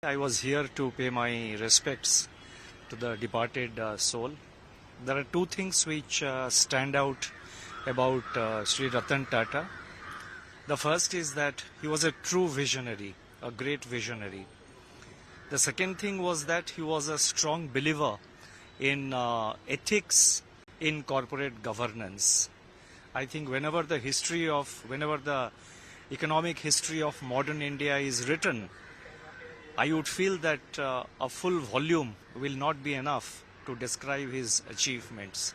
I was here to pay my respects to the departed soul. There are two things which stand out about Sri Ratan Tata. The first is that he was a true visionary, a great visionary. The second thing was that he was a strong believer in ethics in corporate governance. I think whenever the economic history of modern India is written, I would feel that a full volume will not be enough to describe his achievements.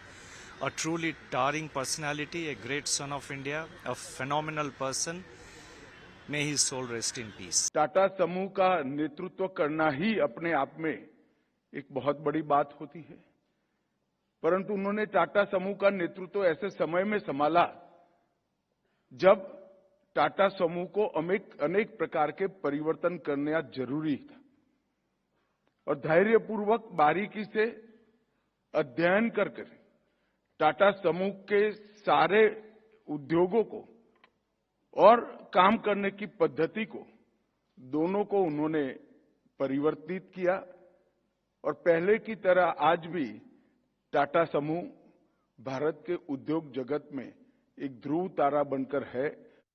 A truly towering personality, a great son of India, a phenomenal person. May his soul rest in peace. Tata समूह का नेतृत्व करना ही अपने आप में एक बहुत बड़ी बात होती है, परंतु उन्होंने टाटा समूह का नेतृत्व ऐसे समय में संभाला जब टाटा समूह को अनेक प्रकार के परिवर्तन करना जरूरी था और धैर्यपूर्वक बारीकी से अध्ययन करके टाटा समूह के सारे उद्योगों को और काम करने की पद्धति को दोनों को उन्होंने परिवर्तित किया और पहले की तरह आज भी टाटा समूह भारत के उद्योग जगत में एक ध्रुव तारा बनकर है.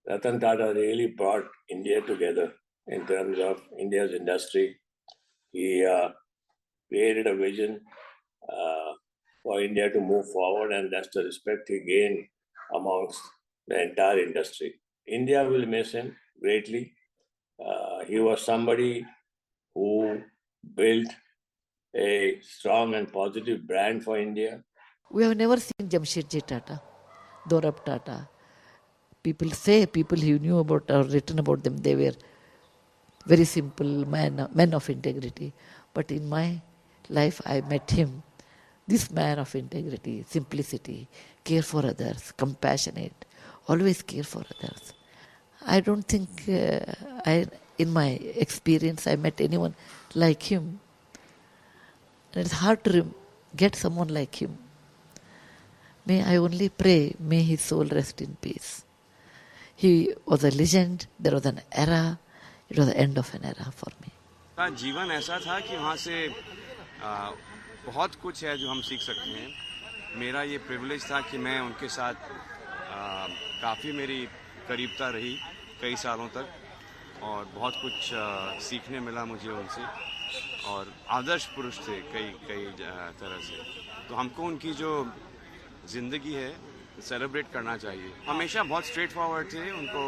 Ratan Tata really brought India together in terms of India's industry. He created a vision for India to move forward, and that's the respect he gained amongst the entire industry. India will miss him greatly. He was somebody who built a strong and positive brand for India. We have never seen Jamshedji Tata, Dorab Tata. People who knew about or written about them, they were very simple men of integrity. But in my life, I met him, this man of integrity, simplicity, care for others, compassionate, always care for others. I don't think in my experience, I met anyone like him. And it's hard to get someone like him. May I only pray, may his soul rest in peace. He was a legend, there was an era, it was the end of an era for me. जीवन ऐसा था कि वहाँ से बहुत कुछ है जो हम सीख सकते हैं. मेरा ये प्रिविलेज था कि मैं उनके साथ काफ़ी मेरी करीबता रही कई सालों तक और बहुत कुछ सीखने मिला मुझे उनसे और आदर्श पुरुष थे कई तरह से. तो हमको उनकी जो ज़िंदगी है सेलिब्रेट करना चाहिए. हमेशा बहुत स्ट्रेट फॉरवर्ड थे. उनको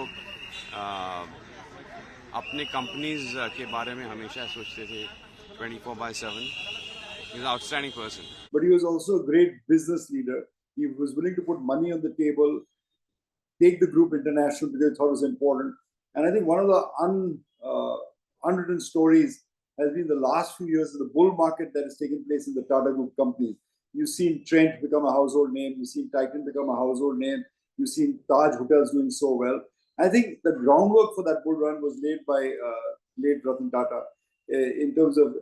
अपने कंपनीज के बारे में हमेशा सोचते थे 24/7. He's an outstanding person. But he was also a great business leader. He was willing to put money on the table, take the group international because he thought it was important. And I think one of the unwritten stories has been the last few years of the bull market that has taken place in the Tata Group companies. You've seen Trent become a household name. You've seen Titan become a household name. You've seen Taj Hotels doing so well. I think the groundwork for that bull run was laid by late Ratan Tata in terms of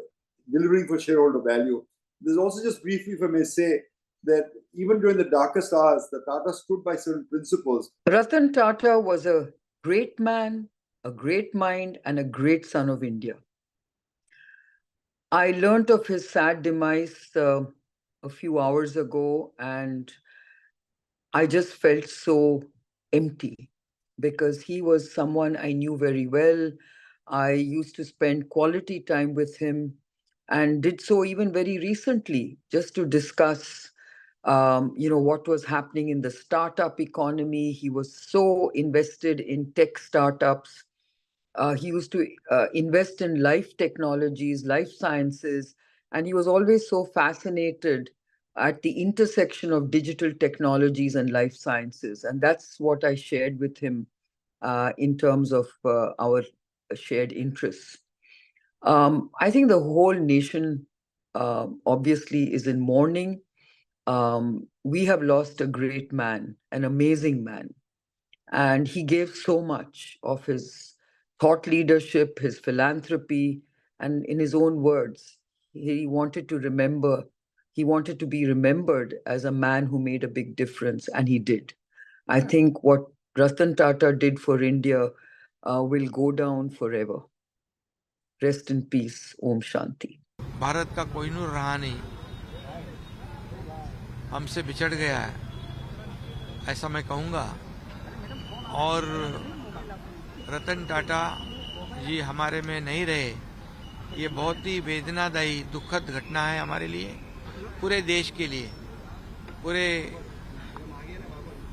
delivering for shareholder value. There's also just briefly, if I may say, that even during the darkest hours, the Tata stood by certain principles. Ratan Tata was a great man, a great mind, and a great son of India. I learnt of his sad demise a few hours ago, and I just felt so empty because he was someone I knew very well. I used to spend quality time with him and did so even very recently just to discuss what was happening in the startup economy. He was so invested in tech startups. He used to invest in life technologies, life sciences, and he was always so fascinated at the intersection of digital technologies and life sciences. And that's what I shared with him in terms of our shared interests. I think the whole nation obviously is in mourning. We have lost a great man, an amazing man. And he gave so much of his thought leadership, his philanthropy, and in his own words, he wanted to be remembered as a man who made a big difference, and he did. I think what Ratan Tata did for India will go down forever. Rest in peace. Om Shanti. Bharat का कोहिनूर रहा नहीं, हमसे बिछड़ गया है, ऐसा मैं कहूँगा। और रतन टाटा जी हमारे में नहीं रहे, ये बहुत ही वेदनादायी दुखद घटना है हमारे लिए, पूरे देश के लिए। पूरे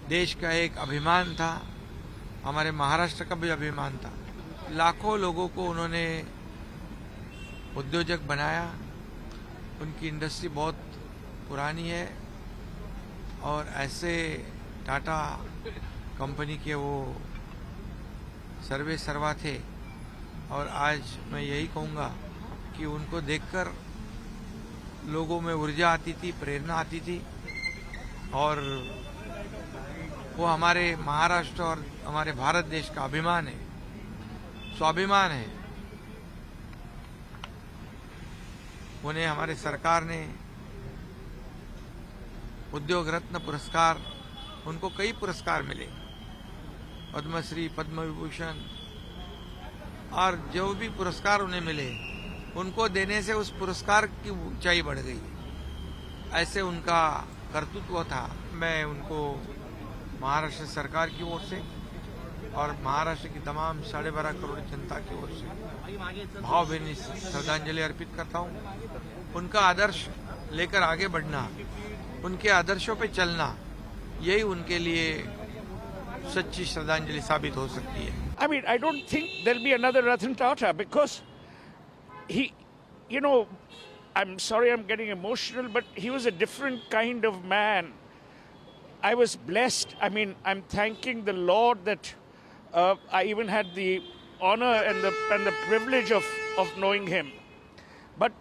देश का एक अभिमान था, हमारे महाराष्ट्र का भी अभिमान था। लाखों लोगों को उन्होंने उद्योजक बनाया, उनकी इंडस्ट्री बहुत पुरानी है और ऐसे टाटा कंपनी के वो सर्वे सर्वा थे। और आज मैं यही कहूँगा कि उनको देखकर लोगों में ऊर्जा आती थी, प्रेरणा आती थी और वो हमारे महाराष्ट्र और हमारे भारत देश का अभिमान है, स्वाभिमान है। उन्हें हमारे सरकार ने उद्योग रत्न पुरस्कार, उनको कई पुरस्कार मिले, पद्मश्री, पद्म विभूषण, और जो भी पुरस्कार उन्हें मिले उनको देने से उस पुरस्कार की ऊंचाई बढ़ गई। ऐसे उनका कर्तृत्व था। मैं उनको महाराष्ट्र सरकार की ओर से और महाराष्ट्र की तमाम 12.5 करोड़ जनता की ओर से भावभीनी श्रद्धांजलि अर्पित करता हूँ। उनका आदर्श लेकर आगे बढ़ना, उनके आदर्शों पे चलना, यही उनके लिए सच्ची श्रद्धांजलि साबित हो सकती है। I mean, I don't think there'll be another Ratan Tata because he, you know, I'm sorry I'm getting emotional, but he was a different kind of man. I was blessed. I mean, I'm thanking the Lord that I even had the honor and the privilege of knowing him. But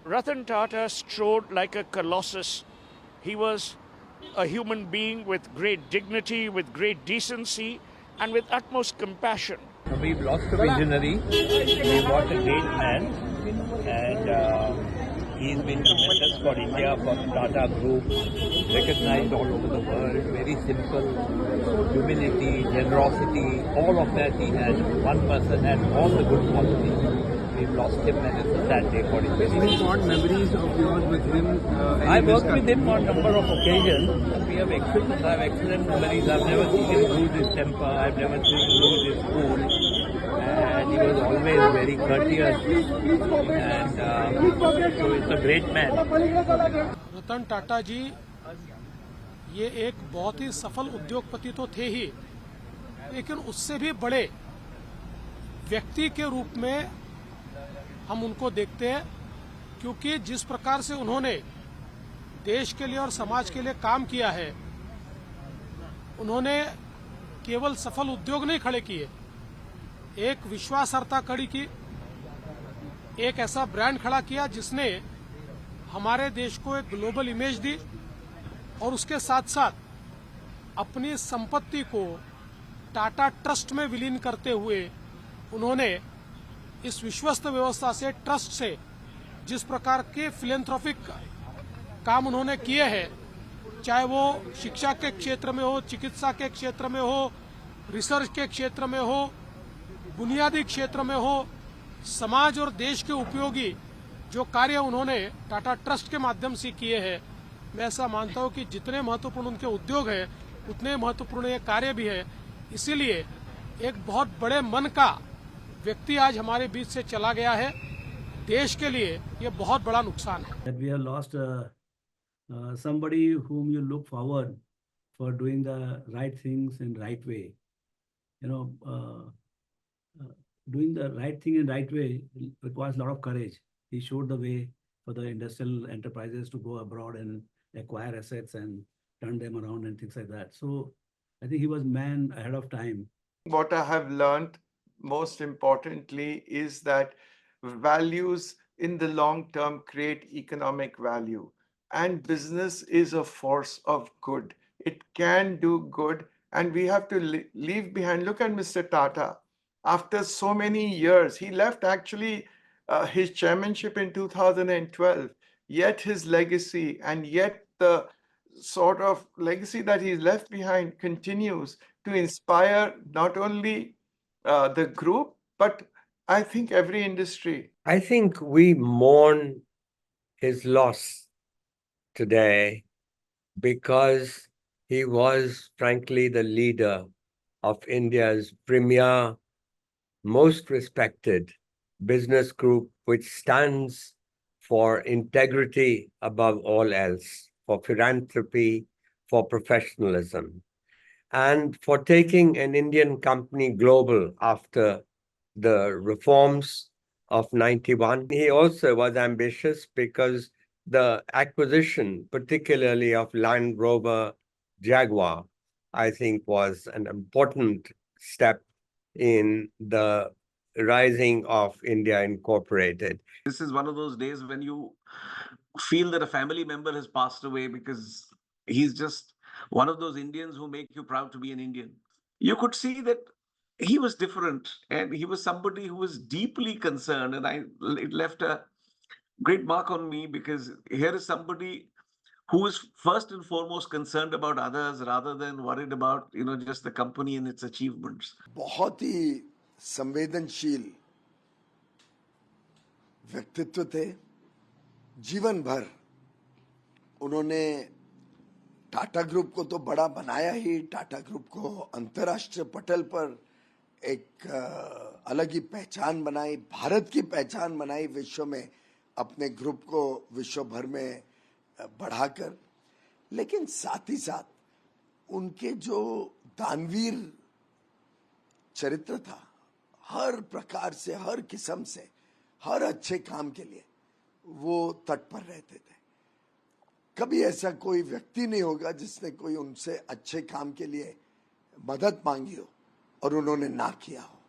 Ratan Tata strode like a colossus. He was a human being with great dignity, with great decency, and with utmost compassion. We've lost a visionary, we've lost a great man, and he's been tremendous for India, for Tata Group, recognized all over the world. Very simple, humility, generosity, all of that he had. One person had all the good qualities. We've lost him, and it's a sad day for him. Any fond memories of yours with him? I worked with him on a number of occasions. We have excellent memories. I've never seen him lose his temper. I've never seen him lose his cool. And he was always very courteous. And so it's a great man. Ratan Tata जी ये एक बहुत ही सफल उद्योगपति तो थे ही, लेकिन उससे भी बड़े व्यक्ति के रूप में हम उनको देखते हैं, क्योंकि जिस प्रकार से उन्होंने देश के लिए और समाज के लिए काम किया है, उन्होंने केवल सफल उद्योग नहीं खड़े किए, एक विश्वासार्हता खड़ी की, एक ऐसा ब्रांड खड़ा किया जिसने हमारे देश को एक ग्लोबल इमेज दी, और उसके साथ साथ अपनी संपत्ति को टाटा ट्रस्ट में विलीन करते हुए उन्होंने इस विश्वस्त व्यवस्था से, ट्रस्ट से, जिस प्रकार के फिलेंथ्रोपिक काम उन्होंने किए हैं, चाहे वो शिक्षा के क्षेत्र में हो, चिकित्सा के क्षेत्र में हो, रिसर्च के क्षेत्र में हो, बुनियादी क्षेत्र में हो, समाज और देश के उपयोगी जो कार्य उन्होंने टाटा ट्रस्ट के माध्यम से किए हैं, मैं ऐसा मानता हूं कि जितने महत्वपूर्ण उनके उद्योग है उतने महत्वपूर्ण ये कार्य भी है। इसीलिए एक बहुत बड़े मन का व्यक्ति आज हमारे बीच से चला गया है, देश के लिए ये बहुत बड़ा नुकसान है। That we have lost somebody whom you look forward for doing the right things in right way. You know, doing the right thing in right way requires a lot of courage. He showed the way for the industrial enterprises to go abroad and acquire assets and turn them around and things like that. So I think he was man ahead of time. What I have learned most importantly is that values in the long term create economic value, and business is a force of good. It can do good, and we have to leave behind. Look at Mr. Tata. After so many years, he left actually his chairmanship in 2012, yet his legacy and yet the sort of legacy that he's left behind continues to inspire not only the group, but I think every industry. I think we mourn his loss today because he was, frankly, the leader of India's premier, most respected business group, which stands for integrity above all else, for philanthropy, for professionalism, and for taking an Indian company global after the reforms of 91. He also was ambitious because the acquisition, particularly of Land Rover Jaguar, I think was an important step in the rising of India Incorporated. This is one of those days when you feel that a family member has passed away, because he's just one of those Indians who make you proud to be an Indian. You could see that he was different, and he was somebody who was deeply concerned, and it left a great mark on me, because here is somebody who is first and foremost concerned about others rather than worried about just the company and its achievements. बहुत ही संवेदनशील व्यक्तित्व थे। जीवन भर उन्होंने Tata group को तो बड़ा बनाया ही, टाटा ग्रुप को अंतर्राष्ट्रीय पटल पर एक अलग ही पहचान बनाई, भारत की पहचान बनाई विश्व में, अपने ग्रुप को विश्व भर में बढ़ाकर। लेकिन साथ ही साथ उनके जो दानवीर चरित्र था, हर प्रकार से, हर किस्म से, हर अच्छे काम के लिए वो तत्पर रहते थे। कभी ऐसा कोई व्यक्ति नहीं होगा जिसने कोई उनसे अच्छे काम के लिए मदद मांगी हो और उन्होंने ना किया हो।